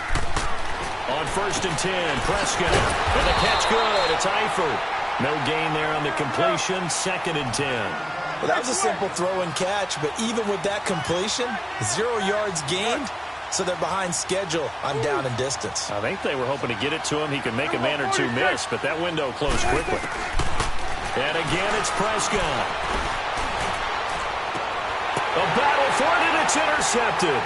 On 1st and 10, Prescott. And the catch good. It's Eifert. No gain there on the completion, 2nd and 10. Well, that was a simple throw and catch, but even with that completion, 0 yards gained. So they're behind schedule on down and distance. I think they were hoping to get it to him. He could make a man or two miss, but that window closed quickly. And again, it's Prescott. A battle for it, and it's intercepted.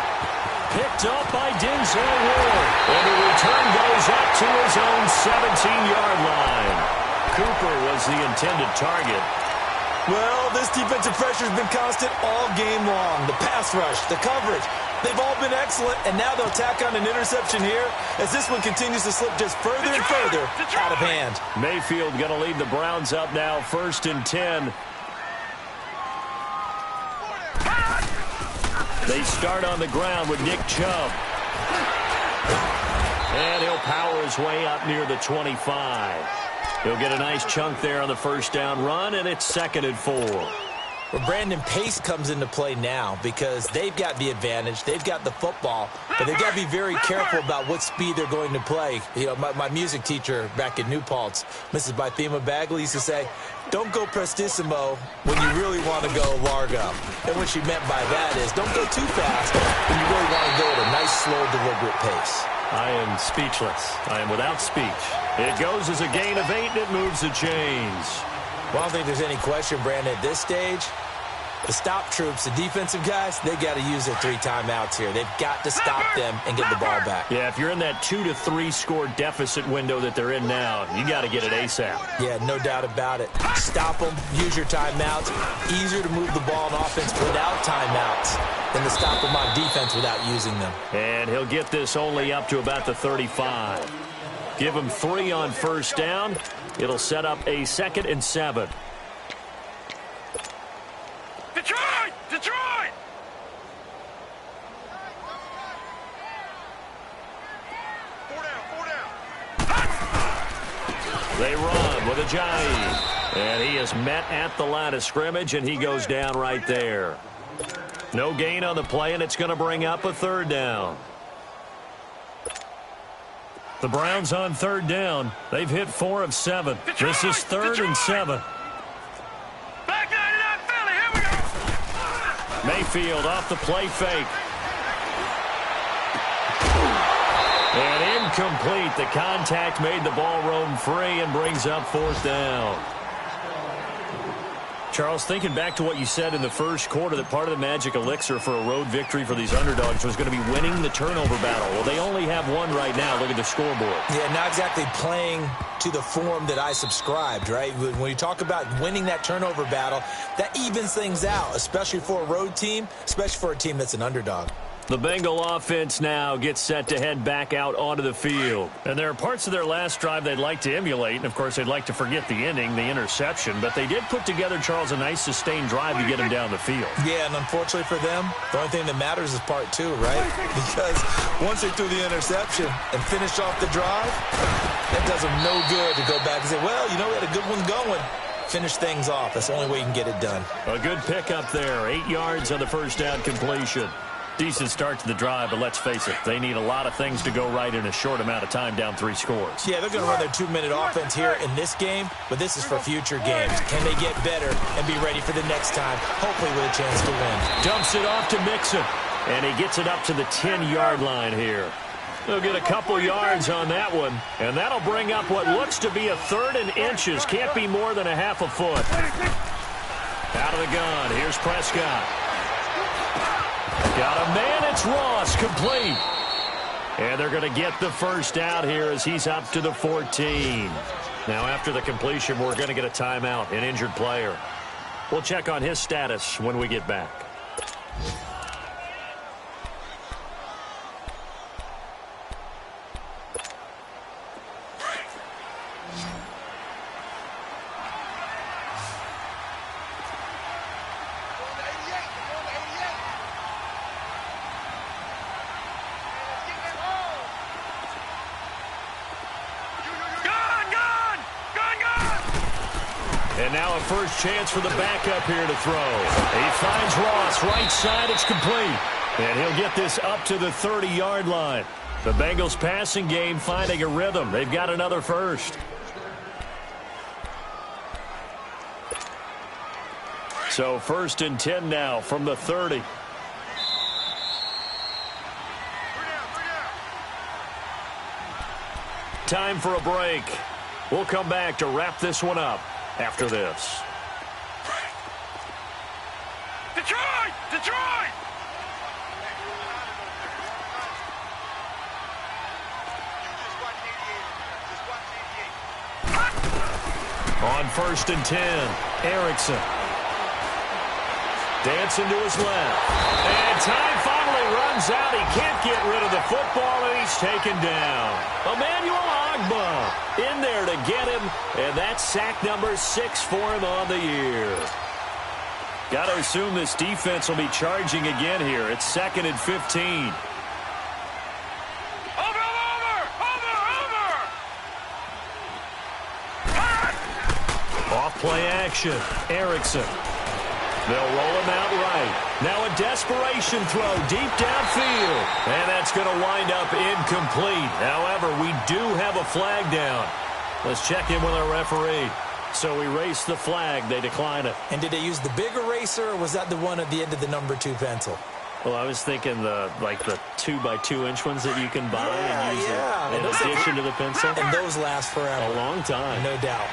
Picked up by Denzel Ward. And the return goes up to his own 17-yard line. Cooper was the intended target. Well, this defensive pressure has been constant all game long. The pass rush, the coverage, they've all been excellent, and now they'll tack on an interception here as this one continues to slip just further and further out of hand. Mayfield going to lead the Browns up now, 1st and 10. They start on the ground with Nick Chubb. And he'll power his way up near the 25. He'll get a nice chunk there on the first down run, and it's 2nd and 4. Well, Brandon, pace comes into play now because they've got the advantage. They've got the football, but they've got to be very careful about what speed they're going to play. You know, my music teacher back in New Paltz, Mrs. Bythema Bagley, used to say, don't go prestissimo when you really want to go largo. And what she meant by that is don't go too fast when you really want to go at a nice, slow, deliberate pace. I am speechless. I am without speech. It goes as a gain of 8, and it moves the chains. Well, I don't think there's any question, Brandon, at this stage, the stop troops, the defensive guys, they got to use their 3 timeouts here. They've got to stop them and get the ball back. Yeah, if you're in that 2 to 3 score deficit window that they're in now, you got to get it ASAP. Yeah, no doubt about it. Stop them, use your timeouts. Easier to move the ball on offense without timeouts than to stop them on defense without using them. And he'll get this only up to about the 35. Give him 3 on first down. It'll set up a 2nd and 7. Detroit! Detroit! Four down. They run with Ajayi. And he is met at the line of scrimmage, and he goes down right there. No gain on the play, and it's going to bring up a 3rd down. The Browns on 3rd down. They've hit 4 of 7. Detroit! This is 3rd and 7. Back 99 Philly, here we go! Mayfield off the play fake. And incomplete. The contact made the ball roam free and brings up 4th down. Charles, thinking back to what you said in the first quarter, that part of the magic elixir for a road victory for these underdogs was going to be winning the turnover battle. Well, they only have one right now. Look at the scoreboard. Yeah, not exactly playing to the form that I subscribed, right? When you talk about winning that turnover battle, that evens things out, especially for a road team, especially for a team that's an underdog. The Bengal offense now gets set to head back out onto the field. And there are parts of their last drive they'd like to emulate. And, of course, they'd like to forget the ending, the interception. But they did put together, Charles, a nice sustained drive to get him down the field. Yeah, and unfortunately for them, the only thing that matters is part 2, right? Because once they threw the interception and finished off the drive, that does them no good to go back and say, well, you know, we had a good one going. Finish things off. That's the only way you can get it done. A good pickup there. 8 yards on the first down completion. Decent start to the drive, but let's face it, they need a lot of things to go right in a short amount of time, down 3 scores. Yeah, they're going to run their 2-minute offense here in this game, but this is for future games. Can they get better and be ready for the next time, hopefully with a chance to win? Dumps it off to Mixon, and he gets it up to the 10-yard line here. They'll get a couple yards on that one, and that'll bring up what looks to be a 3rd and inches. Can't be more than a half a foot. Out of the gun, here's Prescott. Got a man, it's Ross, complete. And they're going to get the first out here as he's up to the 14. Now, after the completion, we're going to get a timeout, an injured player. We'll check on his status when we get back. And now a first chance for the backup here to throw. He finds Ross, right side, it's complete. And he'll get this up to the 30-yard line. The Bengals passing game finding a rhythm. They've got another first. So 1st and 10 now from the 30. Time for a break. We'll come back to wrap this one up after this. Detroit! Detroit! On 1st and 10, Erickson. Dancing to his left. And time finally runs out. He can't get rid of the football, and he's taken down. Emmanuel Ogbah in there to get him, and that's sack number 6 for him on the year. Got to assume this defense will be charging again here. It's 2nd and 15. Off play action. Erickson. They'll roll him out right. Now a desperation throw deep downfield. And that's going to wind up incomplete. However, we do have a flag down. Let's check in with our referee. So we race the flag. They decline it. And did they use the big eraser, or was that the one at the end of the number 2 pencil? Well, I was thinking the 2x2-inch ones that you can buy and use in addition to the pencil. And those last forever. A long time. No doubt.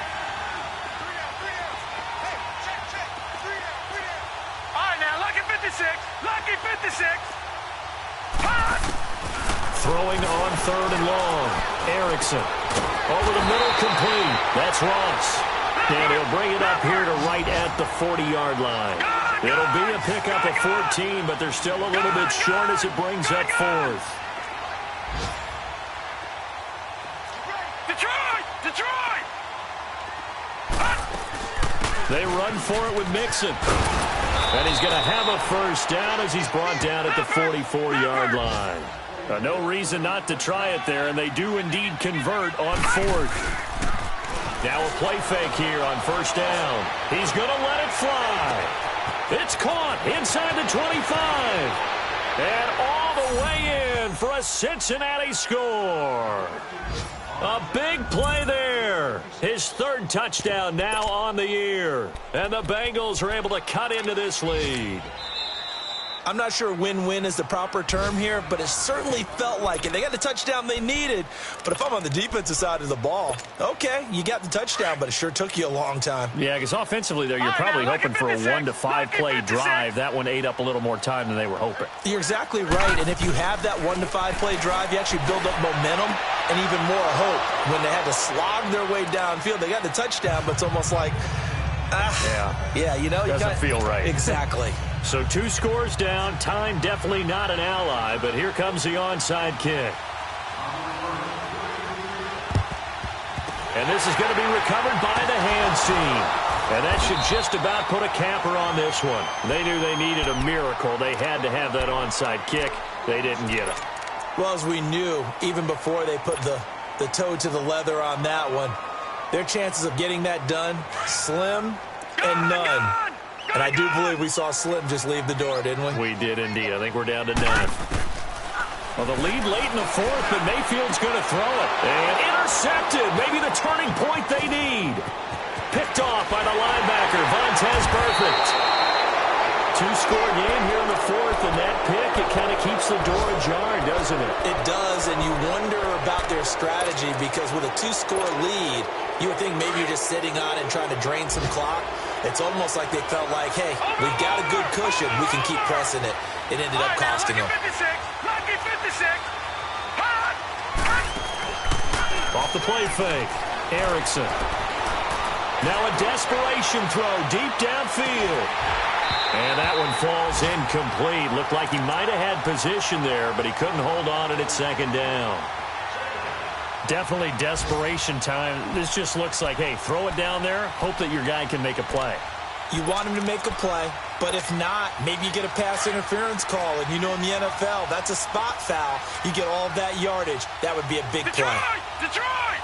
Lucky 56. Throwing on 3rd and long. Erickson. Over the middle, complete. That's Ross. And he'll bring it up here to right at the 40-yard line. It'll be a pickup of 14, but they're still a little bit short as it brings up fourth. Detroit! They run for it with Mixon. And he's going to have a first down as he's brought down at the 44-yard line. No reason not to try it there, and they do indeed convert on fourth. Now a play fake here on first down. He's going to let it fly. It's caught inside the 25. And all the way in for a Cincinnati score. A big play there. His third touchdown now on the year. And the Bengals are able to cut into this lead. I'm not sure win-win is the proper term here, but it certainly felt like it. They got the touchdown they needed, but if I'm on the defensive side of the ball, okay, you got the touchdown, but it sure took you a long time. Yeah, because offensively there, you're probably hoping for a 1 to 5 play drive. That one ate up a little more time than they were hoping. You're exactly right, and if you have that 1 to 5 play drive, you actually build up momentum and even more hope. When they had to slog their way downfield, they got the touchdown, but it's almost like, yeah, you know, doesn't feel right. Exactly. So 2 scores down. Time definitely not an ally, but here comes the onside kick. And this is going to be recovered by the hands team. And that should just about put a capper on this one. They knew they needed a miracle. They had to have that onside kick. They didn't get it. Well, as we knew, even before they put the toe to the leather on that one, their chances of getting that done, slim and none. And I do believe we saw Slim just leave the door, didn't we? We did indeed. I think we're down to 9. Well, the lead late in the fourth, but Mayfield's going to throw it. And intercepted. Maybe the turning point they need. Picked off by the linebacker, Vontaze Burfict. 2-score game here in the fourth, and that pick, it kind of keeps the door ajar, doesn't it? It does, and you wonder about their strategy because with a 2-score lead, you would think maybe you're just sitting on it and trying to drain some clock. It's almost like they felt like, hey, we've got a good cushion. We can keep pressing it. It ended up costing them. Lucky 56. Off the play fake. Erickson. Now a desperation throw deep downfield. And that one falls incomplete. Looked like he might have had position there, but he couldn't hold on it at second down. Definitely desperation time. This just looks like, hey, throw it down there, hope that your guy can make a play. You want him to make a play, but if not, maybe you get a pass interference call. And you know in the NFL, that's a spot foul. You get all of that yardage. That would be a big play. Detroit!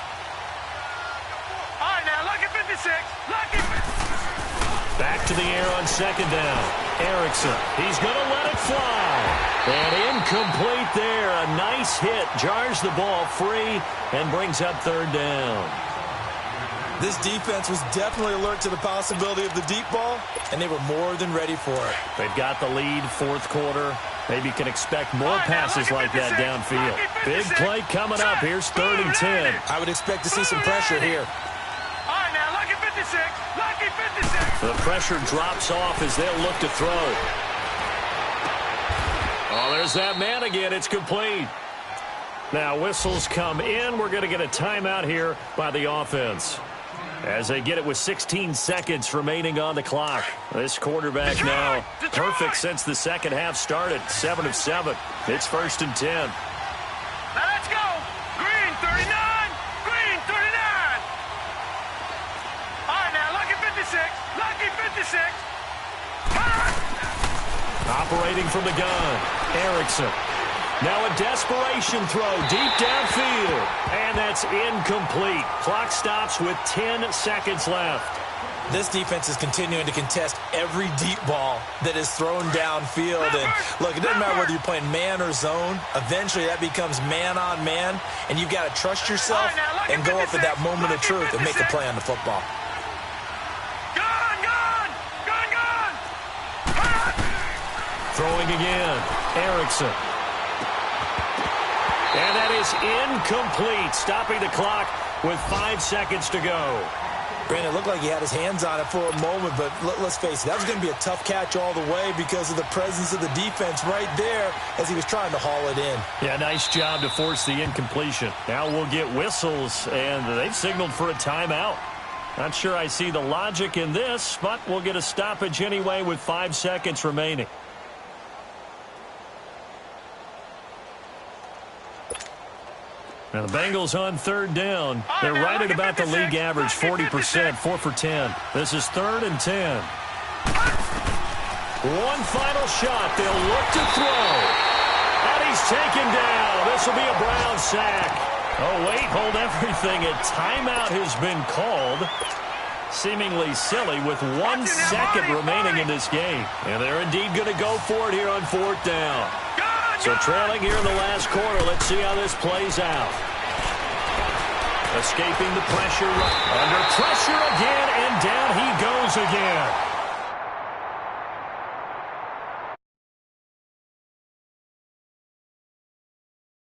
All right, now, lucky 56. Lucky 56. Back to the air on second down. Erickson. He's going to let it fly. And incomplete there. A nice hit. Jars the ball free and brings up third down. This defense was definitely alert to the possibility of the deep ball, and they were more than ready for it. They've got the lead, fourth quarter. Maybe you can expect more passes like that downfield. Big play coming up. Here's 3rd and 10. I would expect to see some pressure here. All right, now, lucky 56. Lucky 56. The pressure drops off as they'll look to throw. Oh, there's that man again. It's complete. Now whistles come in. We're going to get a timeout here by the offense. As they get it with 16 seconds remaining on the clock. This quarterback now perfect since the second half started. 7 of 7. It's 1st and 10. Now let's go. Green 39. Green 39. All right, now, lucky 56. Lucky 56. Operating from the gun. Erickson. Now a desperation throw deep downfield. And that's incomplete. Clock stops with 10 seconds left. This defense is continuing to contest every deep ball that is thrown downfield. And look, it doesn't matter whether you're playing man or zone. Eventually that becomes man on man. And you've got to trust yourself and go up at that moment of truth and make a play on the football. Throwing again. Erickson. And that is incomplete, stopping the clock with 5 seconds to go. Brandon, it looked like he had his hands on it for a moment, but let's face it, that was going to be a tough catch all the way because of the presence of the defense right there as he was trying to haul it in. Yeah, nice job to force the incompletion. Now we'll get whistles, and they've signaled for a timeout. Not sure I see the logic in this, but we'll get a stoppage anyway with 5 seconds remaining. Now the Bengals on third down. They're right at about the league average, 40%, 4 for 10. This is 3rd and 10. One final shot. They'll look to throw. And he's taken down. This will be a Brown sack. Oh, wait, hold everything. A timeout has been called. Seemingly silly with 1 second remaining in this game. And they're indeed going to go for it here on 4th down. So trailing here in the last quarter. Let's see how this plays out. Escaping the pressure. Under pressure again, and down he goes again.